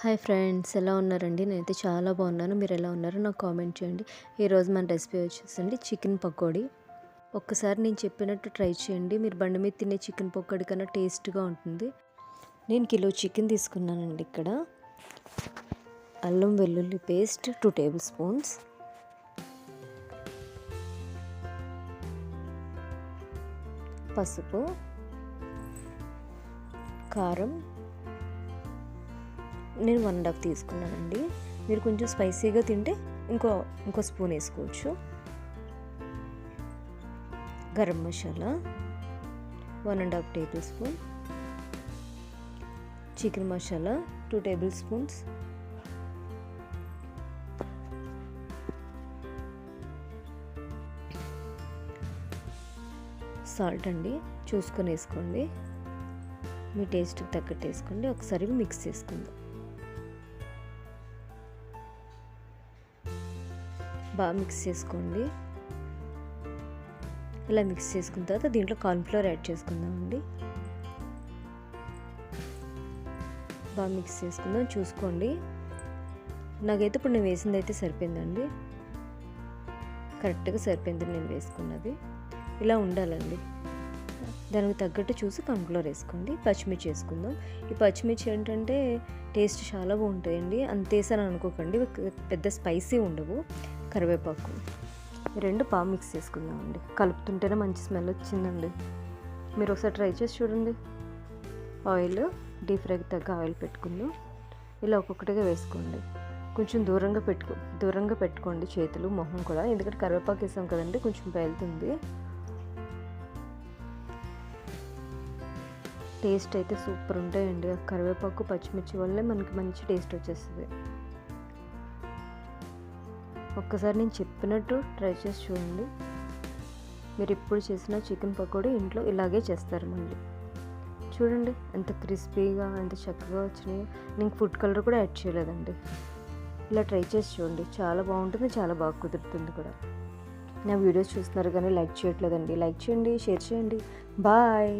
Hi friends, ఎలా ఉన్నారండి? నేనైతే చాలా బాగున్నాను. మీరు ఎలా ఉన్నారో నాకు కామెంట్ చేయండి. ఈరోజు మన రెసిపీ వచ్చేసండి చికెన్ పకోడీ. ఒక్కసారి నేను చెప్పినట్టు ట్రై చేయండి. మీరు బండి మీద తినే చికెన్ పకోడీ కన్నా టేస్ట్గా ఉంటుంది. నేను కిలో చికెన్ తీసుకున్నానండి. ఇక్కడ అల్లం వెల్లుల్లి పేస్ట్ 2 టేబుల్ స్పూన్స్, పసుపు, కారం నేను 1.5 తీసుకున్నానండి. మీరు కొంచెం స్పైసీగా తింటే ఇంకో స్పూన్ వేసుకోవచ్చు. Garam masala 1.5 table spoon, chicken masala 2 table spoons, salt అండి చూసుకొని వేసుకోండి. మీ టేస్ట్కి తగ్గట్టు వేసుకోండి. ఒకసారి మిక్స్ చేసుకుందాం. బాగా మిక్స్ చేసుకోండి. ఇలా మిక్స్ చేసుకున్న తర్వాత దీంట్లో కార్న్ఫ్లోర్ యాడ్ చేసుకుందామండి. బాగా మిక్స్ చేసుకుందాం. చూసుకోండి, నాకైతే ఇప్పుడు నేను వేసింది అయితే సరిపోయిందండి. కరెక్ట్గా సరిపోయింది నేను వేసుకున్నది. ఇలా ఉండాలండి. దానికి తగ్గట్టు చూసి కార్న్ఫ్లోర్ వేసుకోండి. పచ్చిమిర్చి వేసుకుందాం. ఈ పచ్చిమిర్చి ఏంటంటే టేస్ట్ చాలా బాగుంటాయండి. అంతేసని అనుకోకండి, పెద్ద స్పైసీ ఉండవు. కరివేపాకు రెండు బాగా మిక్స్ చేసుకుందామండి. కలుపుతుంటేనే మంచి స్మెల్ వచ్చిందండి. మీరు ఒకసారి ట్రై చేసి చూడండి. ఆయిల్ డీప్ ఫ్రైకి తగ్గ ఆయిల్ పెట్టుకుందాం. ఇలా ఒక్కొక్కటిగా వేసుకోండి. కొంచెం దూరంగా పెట్టుకోండి చేతులు, మొహం కూడా, ఎందుకంటే కరివేపాకు వేసాం కదండి, కొంచెం పేలుతుంది. టేస్ట్ అయితే సూపర్ ఉంటాయండి. కరివేపాకు పచ్చిమిర్చి వల్లే మనకి మంచి టేస్ట్ వచ్చేస్తుంది. ఒక్కసారి నేను చెప్పినట్టు ట్రై చేసి చూడండి. మీరు ఎప్పుడు చేసిన చికెన్ పకోడీ ఇంట్లో ఇలాగే చేస్తారు. మళ్ళీ చూడండి ఎంత క్రిస్పీగా, ఎంత చక్కగా వచ్చినాయి. నేను ఫుడ్ కలర్ కూడా యాడ్ చేయలేదండి. ఇలా ట్రై చేసి చూడండి, చాలా బాగుంటుంది, చాలా బాగా కుదురుతుంది కూడా. నా వీడియోస్ చూస్తున్నారు కానీ లైక్ చేయట్లేదండి. లైక్ చేయండి, షేర్ చేయండి. బాయ్.